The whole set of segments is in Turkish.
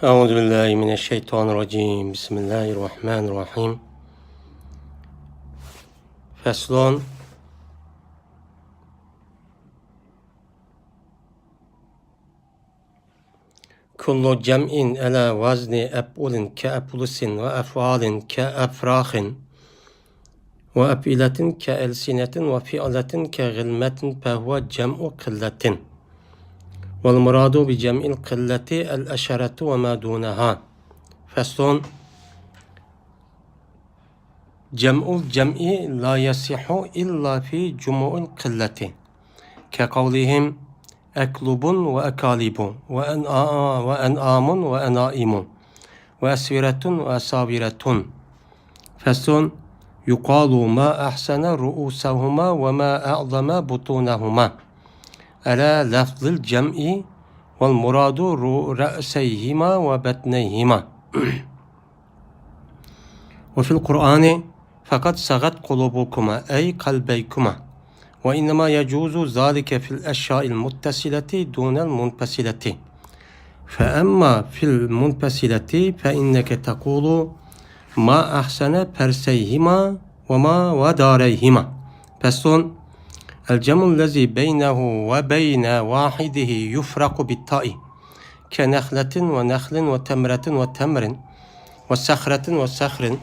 أعوذ بالله من الشيطان الرجيم بسم الله الرحمن الرحيم فصل كل جمع على وزن أفعل كأفلس وأفعال كأفراخ وأفئلة كألسنة وفئلة كغلمة فهو جمع قلة والمراد بجمع القلة الأشرة وما دونها فصل جمع الجمع لا يصح إلا في جموع القلة كقولهم أكلب وأكالب وأنعام وأنائم وأسورة وأساورة فصل يقال ما أحسن رؤوسهما وما أعظم بطونهما على لفظ الجمع والمراد رأسيهما وبطنيهما وفي القرآن فقد صغت قلوبكما أي قلبيكما وإنما يجوز ذلك في الأشياء المتصلة دون المنفصلة فأما في المنفصلة فإنك تقول ما أحسن فرسيهما وما وداريهما فصل الجمع الذي بينه وبين واحده يفرق بالتاء كنخلة ونخل وتمرة وتمر وصخرة وصخر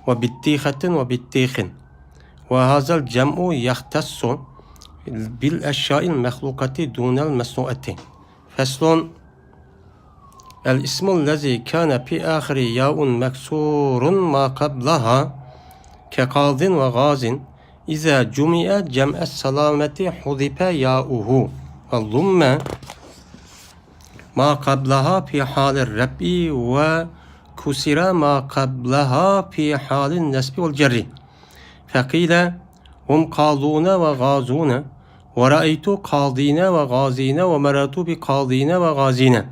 وبطيخة وبطيخ وهذا الجمع يختص بالأشياء المخلوقة دون المصنوعة فصل الاسم الذي كان في آخر ياء مكسور ما قبلها كقاض وغاز إذا جمع جمع السلامة حذف ياؤه والضم ما قبلها في حال الرفع وكسر ما قبلها في حال النسب والجر فقيل هم قاضون وغازون ورأيت قاضين وغازين ومررت بقاضين وغازين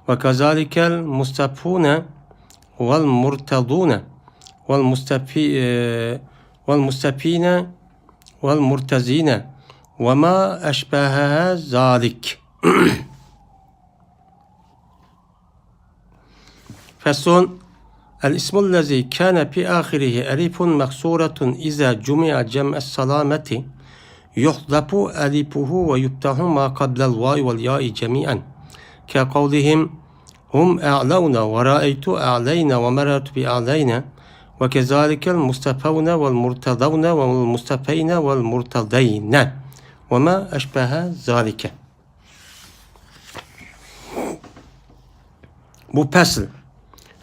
وكذلك المستفون والمرتضون والمستفين والمرتزين وما أشبه ذلك فصل الاسم الذي كان في آخره ألف مكسورة إذا جمع جمع السلامة يحذف ألفه ويفتح ما قبل الواو والياء جميعا كقولهم هم أعلون ورأيت أعلين ومررت بأعلين وكذلك المستفون والمرتضون والمستفين والمرتضين وما أشبه ذلك. Bu pesl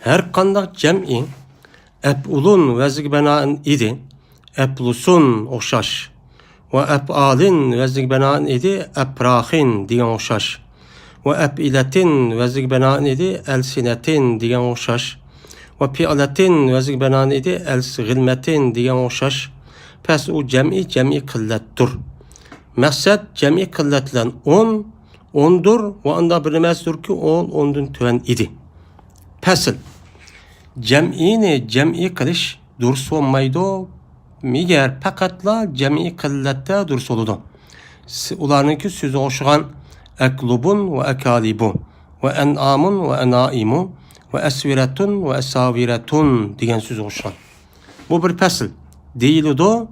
her kandak cem'i ep'ulun vezg bena'ın idi eplusun oxşaş ve ep'alin vezg bena'ın idi eprahin diyen oxşaş ve ep'iletin vezg bena'ın idi elsinetin diyen oxşaş ve fi'letin vezg bena'ın idi gilmetin diyen oxşaş pes o cem'i kıllettur. Məqsəd cem'i kılletlen ondur ve anda bilmezdir ki ondun tüven idi. Pesl cem'i kılış durs olmaydı miger pakatla cem'i kıllette durs oludu. Ularınki sözü oşuğan eklubun ve ekalibun ve en'amun ve enaimu ve esviretun ve esaviretun diyen söz oşuğan. Bu bir pesl değildi.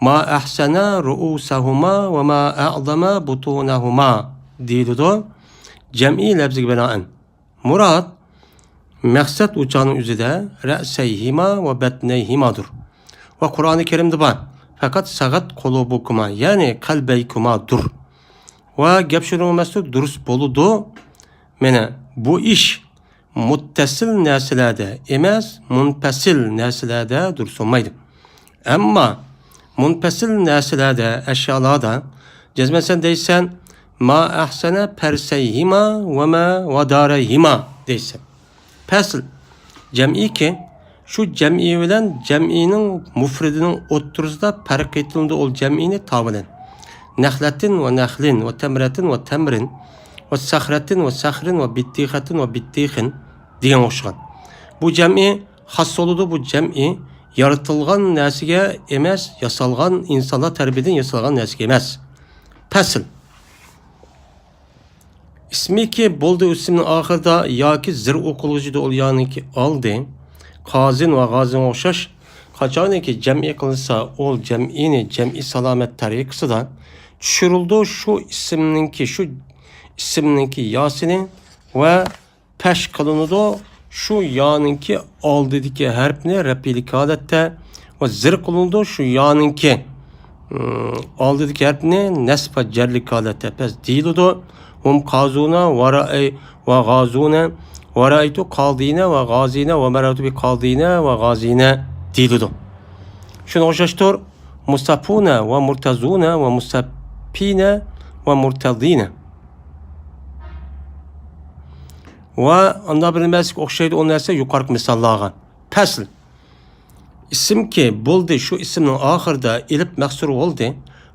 Ma ahsana ru'usahuma ve ma a'zama butunahuma değildi. Cem'i lebzik benaen. Murad məqsəd uçağının üzü də rə'səyhima və bətnəyhimadır. Və Qur'an-ı Kerimdə var. Fəqat sağat qolubukuma, yəni qalbəykumadır. Və gəpşürülməsi dürüst boludu. Mənə bu iş muttasil nəslədə eməz, munfəsil nəslədə dürüst olmaydı. Amma munfəsil nəslədə, əşyalarda cəzməsən deysən ma əhsənə pərsəyhima və mə vədarəyhima deysən. Pesl cem'i ki şu cem'i bilen cem'inin mufridinin oturuzda fark ettiğinde ol cem'ini tabilen. Nehletin ve nehlin ve temretin ve temrin ve sahretin ve sahrin ve bittihatin ve bittihin diyen oşgan. Bu cem'i has oludu bu cem'i yaratılgan nesige emez, yasalgan insana terbiyeden yasalgan nesige emez. Pesl İsmi ki buldu isminin ahırda ya ki zir okulucuda ol yani ki aldı. Kazin ve gazin okşaş. Kaçağını ki cem'i kılınsa ol cem'ini cem'i salamet tarikısı da düşürüldü şu isimninki yasini ve peş kılınıdı şu yanınki aldıdaki harfini replilik adette ve zir kılındı şu yanınki aldıdaki harfini nesfe cerlik adette pes değildi. Hum kazuna ve gazuna ve ra'aytu kaldine ve gazine ve meratu bi kaldine ve gazine değildi. Şunu hoşlaştır. Mustafune ve murtazune ve mustafine ve murtazine. Ve anda bilinmezlik okşaydı o nerse yukarı misallağa. Pesl. İsim ki buldu şu ismin ahırda ilip meksuru oldu.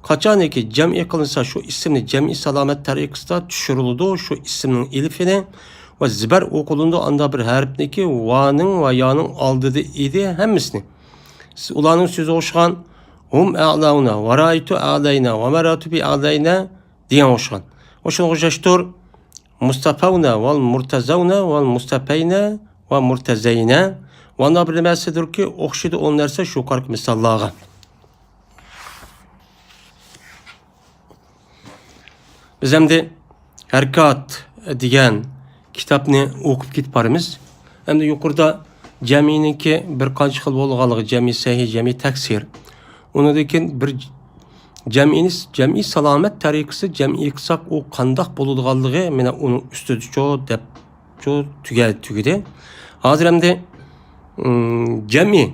Kaçanı ki cem'i kılınsa şu isimni cem'i salamet tarikısta düşürüldü şu ismin ilifini ve ziber okulunda anda bir harfniki va'nın ve ya'nın aldığı idi hemmisini. Ulanın sözü hoşgan hum a'launa ve ra'aytu a'layna ve meratu bi a'layna diyen hoşgan. Hoşun hoşaştır. Mustafavna vel murtazavna vel mustafayna ve murtazayna ve anda bilinmezsedir ki okşidu onlarsa şu yukarı misallağa. Biz hem de Herkat diyen kitapını okup gitparımız. Hem de yukarıda cemininki bir kaç yıl bolğalığı cemi sahih, cemi taksir. Onudaki bir cemi salamet tarikisi cemi kısak o kandak bolğalığı mene onun üstü çoğu tügedi. Hazır hem de cemi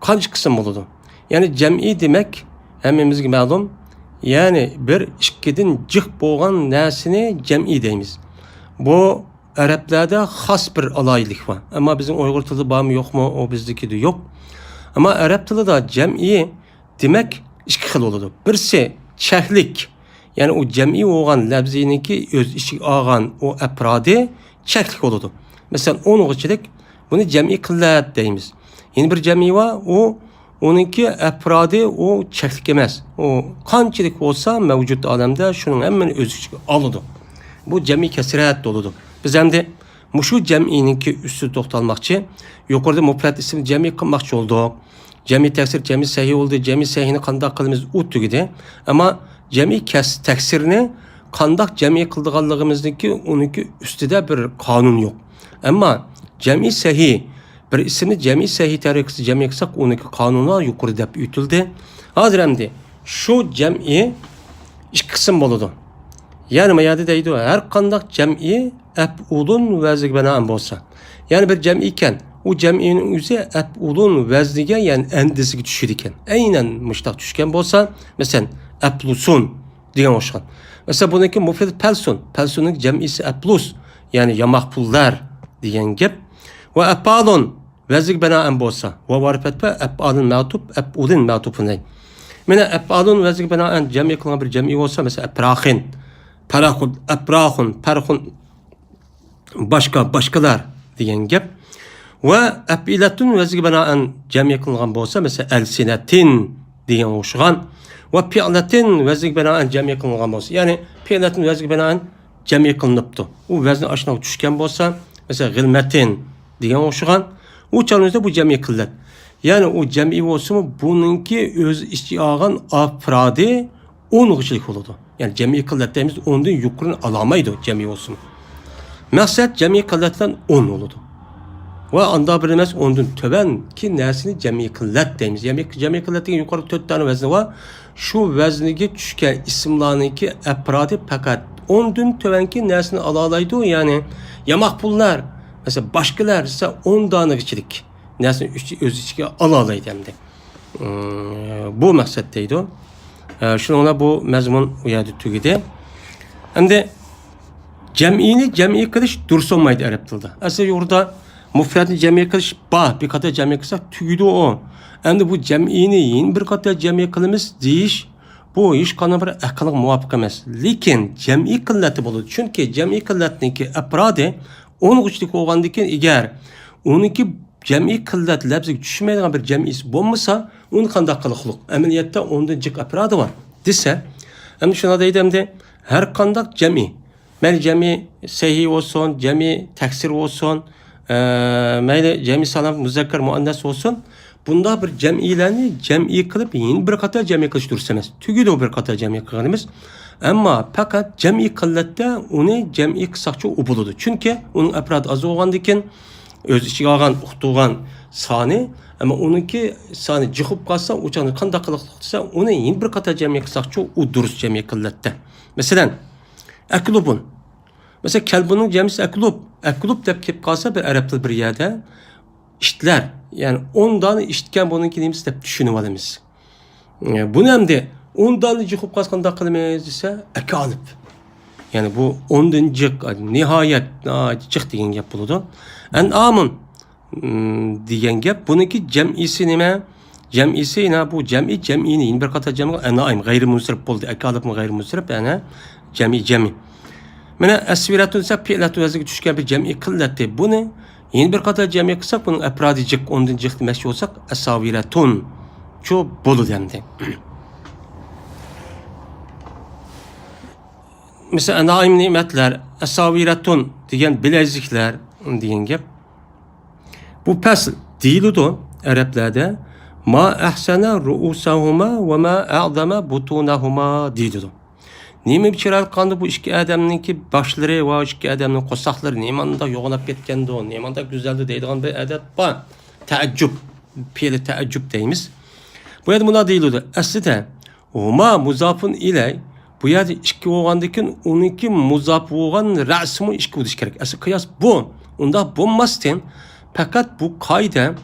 kaç kısım oldu? Yani cemi demek hemimizge ma'lum yani bir işkidin cık boğan nesini cem'i deyimiz. Bu Araplarda has bir alaylık var. Ama bizim Uygur tili var mı yok mu o bizdeki de yok. Ama Arap tili da cem'i demek iki xil oldu. Birisi çehlik. Yani o cem'i olan labzininki öz işi ağan o epradi çehlik oldu. Mesela onun içilik bunu cem'i kıllat deyimiz. Yeni bir cem'i var o onunki efradi o çeklik emez. O kançilik olsa mevcut alemde şunun hemen özü alıdı. Bu cemi kesiret doludu. Biz hem de şu cemininki üstü toxtalmakçı. Yukarıda mufrat isim cemi kılmakçı oldu. Cemi teksir, cemi sahih oldu. Cemi sahihini kandak kılımız uttu gidi. Ama cemi teksirini kandak cemi kıldığallığımızdaki onunki üstüde bir kanun yok. Ama cemi sahih bir isimli cemi sahih tarikisi cemi kısak onunki kanuna yukarı dep ütüldü. Hazır hem de şu cemi iki kısım boludu. Yani mayada deydi her kandak cem'i eb'ulun veznik bena'an bolsa. Yani bir cem'i iken o cem'inin yüzü eb'ulun vezniga yani endisi düşür iken. Aynen müştak düşken bolsa mesela eblusun diyen hoşkan. Mesela bununki mufrid pelsun. Pelsunun cem'isi eblus yani yamakpullar diyen gep. Ve eb'alun veznik bena'an bolsa. Ve varifetpe eb'alun ma'tup eb'ulun ma'tupun. Mene eb'alun veznik bena'an cem'i kılınan bir cem'i olsa mesela eprahin. Perahun, eprahun, perhun başkalar diyen gep. Ve epiletun vezgi benaen cemi kılgan bolsa mesela elsinetin diyen oşugan. Ve pi'letin vezgi benaen cemi kılgan bolsa. Yani pi'letin vezgi benaen cemi kılınıptı. O vezni aşına düşken bolsa mesela gılmetin diyen oşugan. O çalınızda bu cemi kıllet. Yani o cemi olsa mı bununki öz işçi ağan afradi on kişilik oldu. Yani cemi kılletlerimiz ondan yukarı alamaydı cemi olsun. Maksat cemi kılletten 10 oldu. Ve anda bilinmez ondan töben ki nersini cemi kıllet deyimiz. Cemi kılletten yukarı 4 tane vezni var. Şu veznigi düşken isimlarınki epradi fakat ondan töben ki nersini alalaydı yani yamak pullar. Mesela başkalar ise 10 tane kişilik. Nersini öz içki alalaydı hem de. Bu maksattaydı o. Şunu ona bu mezmun uyadı tügidi. Hem de cem'i kılış dursunmaydı Arap dilde. Aslında orada mufradni cem'i kılış bir kata cem'i kılsak tügidi o. Hem de bu cem'ini yeni bir kata cem'i kılımız deyiş bu iş kanı bir akıllık muvafık emez. Lakin cem'i kılleti bulur. Çünkü cem'i kılletindeki epradi onun güçlük olgandaki eğer onunki cem'i kıllet labzik düşmeydiğin bir cem'isi bulmasa onun kandak kılıklık. Emeliyatta ondan cık epradi var. Dese hem şuna deydi hem de her kandak cem'i Mayli cemi sahih olsun, cemi taksir olsun, mayli cemi salam muzakkar muannas olsun. Bunda bir cem'ilerini cem'i kılıp yeni bir kata cem'i kılış dursa emas. Tügü de bir kata cem'i kılganımız. Ama fakat cem'i kıllatda onu cem'i kısakça ubuludu. Çünkü onun afradı az olgandikin öz içine algan, uqtuğan sani ama onunki sani jıqıp qalsa, uçanı qanda qılıqsa, onu yeni bir kata cem'i kısakça u durus cem'i kıllatda. Mesela aklubun. Mesela kelbunun cem'isi aklub. Aklub deb kep qalsa bir Araplı bir yerde işitler. Yani ondan işitken bununki neyimiz deb düşünüp alamiz. Bunu hem de ondan jıqıp qalsqanda qılmaz dese akalib. Yani bu ondan jıq nihayet jıq degan gap buludu. Amun degan gap bununki cem'isi nima? Cem'isi ina bu cem'ini yeni bir qata cem'i anaim gayri munsirif bo'ldi. Akalib mi gayri munsirif yani cem'i. Mana asviratun esa fi'latu vaziga tushgan bir cem'i qillatdi. Buni yeni bir qata cem'i qilsak bunun apradi jiq ondan jiq demoqchi bo'lsak asaviratun shu bo'ladi endi. Mesela naim nimetler, asaviratun degan bilezikler degan gap. Bu fasl deyiludu Araplarda. Ma ahsana ru'usahuma ve ma a'zama butunahuma deyiludu. Nima bichiralik qandı bu ikki adamninki boshlari va ikki adamning qo'saqlari nimanda yo'g'onab ketgandi, nimanda güzeldi deydigan bir adat bor. Taaccub, fe'li taaccub deymiz. Bu yerda buna deyiludu. Aslida huma muzafun ilay bu yerda ikki bo'lgandan uniki muzaf bo'lgan rasmi ikki bo'lishi kerak. Asli qiyos bu. Unda bo'lmasdan fakat bu qoida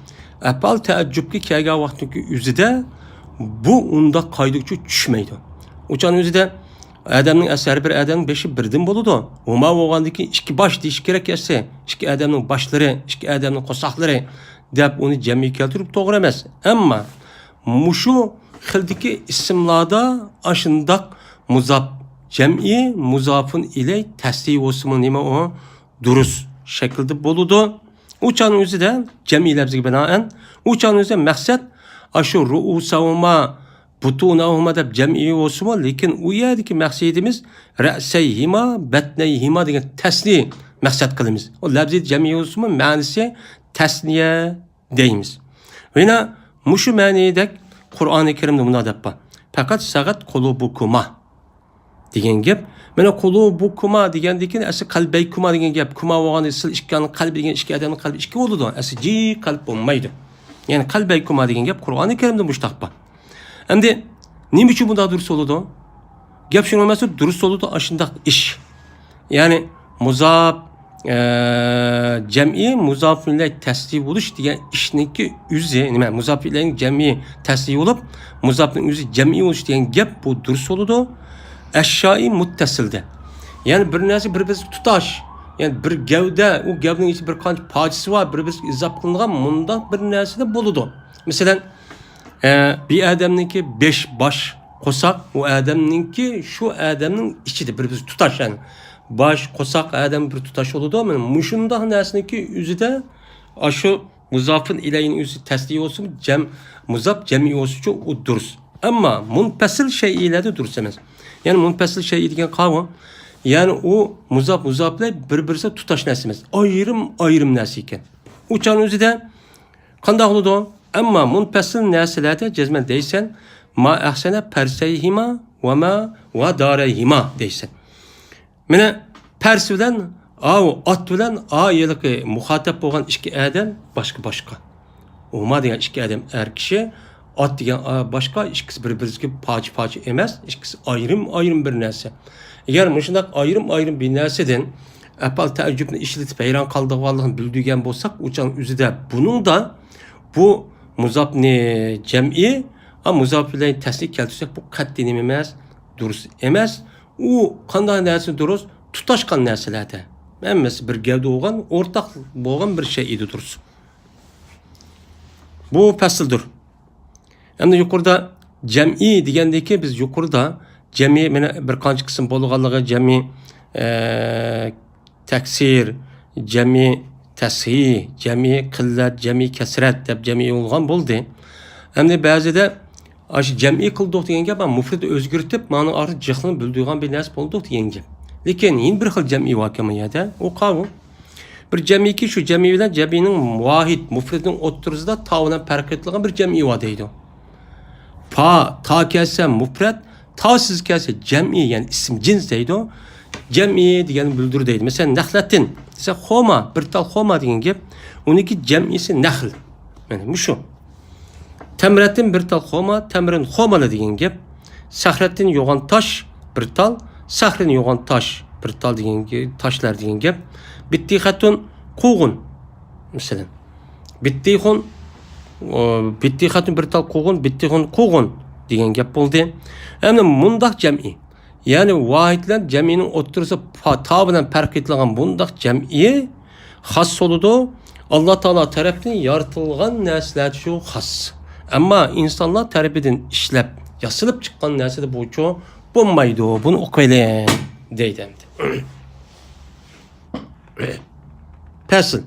apal taaccubga kelgan vaqtdagi o'zida bu unda qoidaga tushmaydi. O'shaning o'zida adamning asari bir adamning beshi birdan bo'ladi. Huma bo'lgandan ikki bosh deyish kerak esa, ikki adamning boshlari, ikki adamning qo'saqlari deb uni jam'i keltirib to'g'ri emas. Ammo mushu xildagi ismlarda ashundaq muzaf jam'i muzafun ilay tasdiq bo'lsin nima o durus shaklda bo'ladi. Uçan o'zida jam'i lafziga binoan uçan o'zida maqsad ashu ru'usahuma butunahuma deb jam'i bo'lsin, lekin u yerdagi maqsadimiz ra'sayhima batnayhima degan tasniy maqsad qilamiz. O lafzi jam'i bo'lsin, ma'nosi tasniya deymiz. Yana mushu ma'nida Qur'oni Karimda bunda deb bor. Faqat saqat qulubukuma degan gap. Mana qulubukuma degandan asli qalbaykuma degan gap. Kuma bo'lganda sil ishkan qalb degan ikki odamning qalbi ikki bo'ladi. Asli ji qalb bo'lmaydi. Ya'ni qalbaykuma degan gap Qur'oni Karimda mushtaq bor. Endi nima uchun bunda durust bo'ladi? Gap shuni emas, durust bo'ladi ashundaq ish. Ya'ni muzaf jam'i muzafun ilay tasdiq bo'lish degan ishniki o'zi nima? Muzaf ilayning jam'i tasdiq bo'lib, muzafning o'zi jam'i bo'lish degan gap bu durust bo'ladi. Eşyai muttasilde. Yani bir narsa bir-birisi tutaş. Yani bir gavda, o gavdanın içi bir qancha parçası var, bir-birisi izop qilingan mundaq bir narsada bo'ladi. Mesela bir adamninki 5 bosh qo'saq, o adamninki shu adamning ichida bir-birisi tutash yani. Bosh qo'saq adam bir tutash bo'ladi. Mana mushundaq narsaniki o'zida shu muzafin ilayning o'zi tasdiq bo'lsin, muzaf jam'i bo'lsin u durust. Ammo munfasil shay'larda durust emas. Yani munfasil şey degan qavm, yani o muzaflar bir-birisi tutash narsa emas. Ayrım narsa ekan. O'shaning o'zida qanday bo'ladi? Ammo munfasil narsalarda jazman deysan, ma ahsana parsayhima va ma va darayhima deysan. Mana pars bilan at bilan yiliqi muhatap bo'lgan ikki odam boshqa. Oma degan ikki odam er kishi at degan başka, ikkisi bir-biriga parça emas, ikkisi ayrım bir narsa. Eğer shunday ayrım bir narsadan apal taaccubni ishlatib hayron qoldiganligini bildirgan bo'lsak, o'shan o'zida buning da bu muzafni jam'i, muzaf bilan tasdiq keltirsak bu qat'iy nima emas, durust emas. U qanday narsa durust? Tutashgan narsalarda. Hammasi bir gavda bo'lgan, o'rtaq bo'lgan bir şey edi durust. Bu fasldir. Endi yuqorida jam'i degandeki biz yuqorida jam'i mana bir qancha qism bo'lganligi jam'i taksir, jam'i tashih, jam'i qillat, jam'i kasrat deb jam'i bo'lgan bo'ldi. Endi ba'zida ash jam'i qildik degan gap mufrid o'zgartib, ma'no ortiq jiqni bildirgan bir narsa bo'ldi degan gap. Lekin yin bir xil cem'i vakimiyede o kavun. Bir cem'i ki şu cem'i bilen cem'inin vahid, mufridin oturzda tavına perketliğin bir cem'i va deydi. Ta kelse mufred, ta siz kelse cem'i yani isim cins deydi. Cem'i diyen bildir deydi. Mesela nehletin, mesela xoma, bir tal xoma diyen gep, onunki cem'isi nehl. Yani şu. Temretin bir tal xoma, temrin xomalı diyen gep, sahretin yoğan taş, bir tal, sahrin yoğan taş, bir tal diyen gep, taşlar diyen gep, bittihatun kuğun, mesela. Bittihun bir tal kuğun, bittihun kuğun diyen gep oldu. Yani mundak cem'i. Yani vahidler cem'inin oturursa tabinden perk edilen bundak cem'i has oludu. Allah Teala tarafından yaratılgan nesler şu has. Ama insanlar tarafından işlep, yasılıp çıkan nesler bu çoğu bulmaydı. Bunu okuyalım deydi. Fasıl.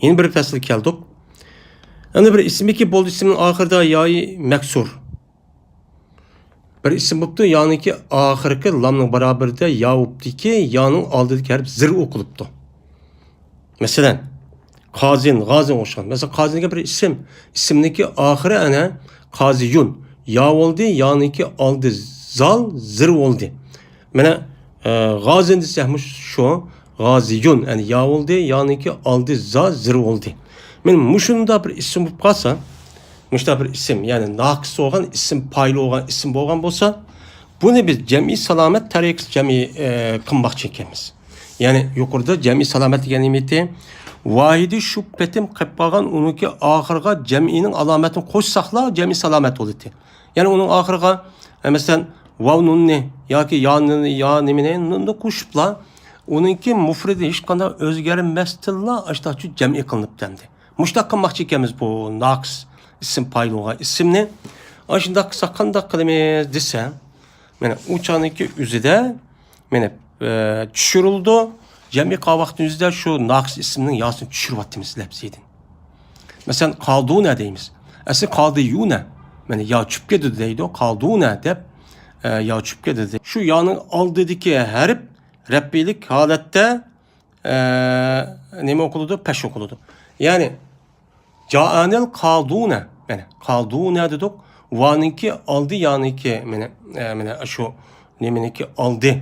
Yeni bir fasıl geldik. Yani bir ismi ki bol ismin ahırda yayi meksur. Bir isim buptu yani ki ahırki lamның beraberinde ya uptu ki yanın aldığı harf zir okuluptu. Mesela Kazin oşan. Mesela Kazin'e bir isim. İsimdeki ahire ana Kaziyun. Ya oldu yani ki aldı zal zir oldu. Mene Gazin desehmiş şu Gaziyun. Yani ya oldu yani ki aldı zal zir oldu. Men muşunda bir isim bulup kalsa, muşda bir isim yani nakıs olan isim paylı olan isim bolgan bolsa, bunu biz cem'i salamet tariqs cem'i kımbak çekemiz. Yani yukarıda cem'i salamet degan nimeti vahidi şubbetim qıppagan onunki ahırga cem'inin alametini koşsakla cem'i salamet oldu. Yani onun ahırga mesela vav nunni yoki ya nimene nunni qo'shibla onunki mufridi hech qanday o'zgarmasdilla ashtachu cem'i qilinib dendi. Muşta qilmoqchi ekanmiz bu naqs isim paylığa isimni. Aşında qilsa qanday qilamiz desa, mana uçaniki üzide mana tushirildi. Cem'i qavaqtin üzide şu naqs isminin yasını tushiribotimiz labzidin. Mesela qalduna deymiz. Asli qaldiyuna. Mana ya tushib ketdi deydi. Qalduna deb ya tushib ketdi. Şu yanın aldidiki harf rabbilik holatda nima o'qiladi? Pesh o'qiladi. Yani Ca'anel kalduna. Yani kalduna dedik. Vanınki aldı yanınki. Yani şu neminki aldı.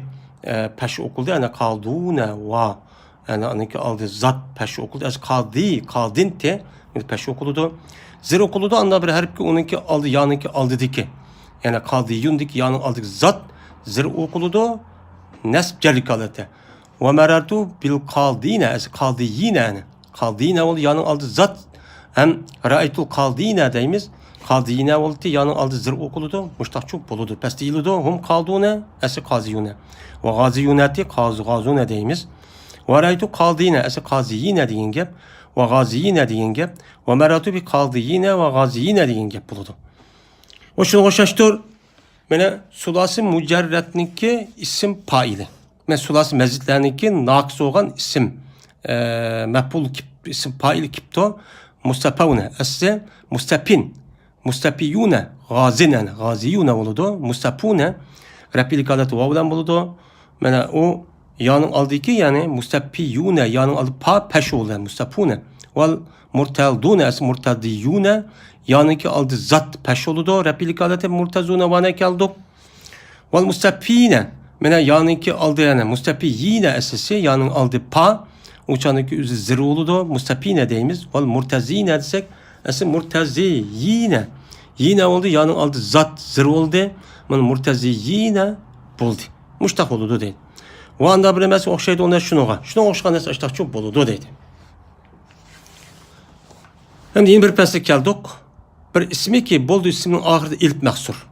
Peş okuldu. Yani kalduna va. Yani anınki aldı zat peş okuldu. Yani kaldin te. Peş okuludu. Zir okuludu. Anda bir harf ki onunki aldı yanınki aldı diki. Yani kaldı yundik yanın aldık zat. Zir okuludu. Nesb celik alete. Ve merartu bil kaldine. Yani kaldı yine yani. Kaldı yine oldu yanın aldı zat. Hem ra'aytul kaldine deymiz. Kaldine oldu yanın aldı zir okuludu. Muştakçu buludu. Pes değildi. Hum kaldune esi kaziyune. Ve gaziyuneti gazune deymiz. Ve ra'aytu kaldine esi kaziyine deyin gep. Ve gaziyine deyin gep. Ve meratu bi kaldiyine ve gaziyine deyin gep buludu. O şunu hoşaştır. Mene sulası mücerretninki isim paili. Men sulası mezitlerninki nakıs olan isim. Mehbul isim paili kipto. Mustapavune asli mustapin. Mustapiyune gazinen gaziyune oludu. Mustapune replilik adet vavlan buludu. Mene o yanın aldı ki yani mustapiyune yanın aldı pa peş oldu mustapune. Vel murtaldune asli murtadiyune yanınki aldı zat peş oludu. Replilik adeti murtazune vane kaldı. Vel mustapine mene yanınki aldı yani mustapiyine esası yanın aldı pa. Uçanınki üzü zir oludu. Mustapine deyimiz. Vel murtazine desek asli murtazi yine. Yine oldu yanın aldı zat zir oldu. Bunu murtazi yine buldu. Muştak oludu deydi. O anda bir mesela okşaydı ona şunu. Şunu okşayan neyse işte çok buludu deydi. Hem de yeni bir peslik geldik. Bir ismi ki buldu isminin ahırda ilk mahsur.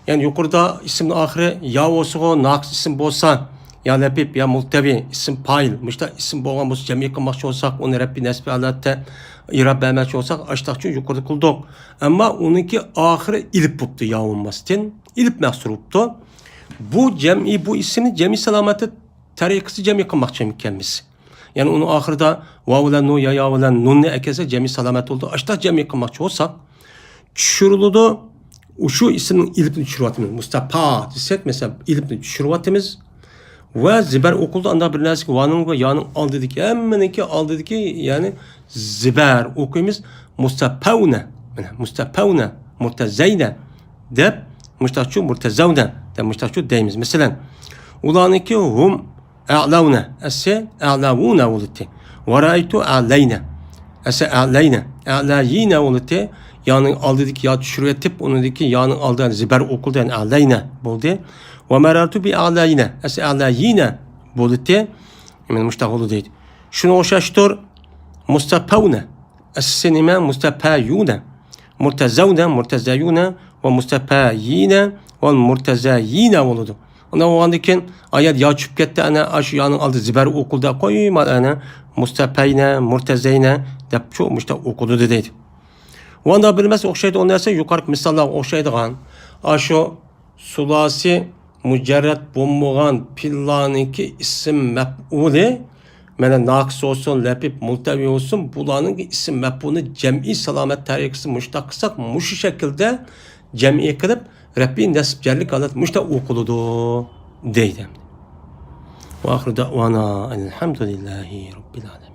Yani yukarıda ismin ahırı ya olsa naks isim bolsa ya lebib ya multevi isim payil. Müşta isim bolgan bolsa cemiye kılmakçı olsak onu Rabbi nesbi alatte irab vermekçi olsak açtakçı yukarıda kıldık. Ama onunki ahırı ilip buptu ya olmasın. İlip mahsur buptu. Bu cem'i bu ismi cem'i salameti tarikisi cem'i kılmakçı mükemmesi. Yani onun ahırda vavlen nu ya vavlen nun ne ekese cem'i salamet oldu. Açta cem'i kılmakçı olsak çürülüdü. Şu ismin ilipni çürüvatimiz. Mustafa desek mesela ilipni çürüvatimiz. Ve ziber okulda anda bir nasıl vanın ve yanın aldıdaki emmeneki aldıdaki yani ziber okuyumuz mustapavne mustapavne murtezeyne dep mustahçu murtezavne de mustahçu deyimiz. Mesela ulaniki hum a'lavne esse a'lavune olutti ve ra'aytu a'leyne esse a'leyne a'layine olutti yani aldıdaki ya şurretip onundaki yanın aldığı ziber okulda yani a'leyne buldu. Ve merartu bi a'layine esse a'layine bulutti yani mustahulu değil. Şunu oşaştır mustapavne السينما مستبايون مرتزون مرتزيون ومستبايين والمرتزيين ولدو. Ona o andaki ayet ya çıkıp gitti ana aş yanın aldı ziber okulda koyma ana mustapayne murtezeyne dep çoğumuş da okudu dedi. O anda bilmez okşaydı onlarsa yukarı misallar okşaydıgan aşo sulasi mücerret bomboğan pillaniki isim mef'uli mana naqs olsun, lepip, multavi olsun bularning isim mef'ulni cem'i salomat tarikisi mushtaq qilsak mushu shaklda cem'i qilib Rabbi nasibjarlik holat mushtaq o'qiladi deydi. Va oxir da'vana alhamdulillahi robbil alamin.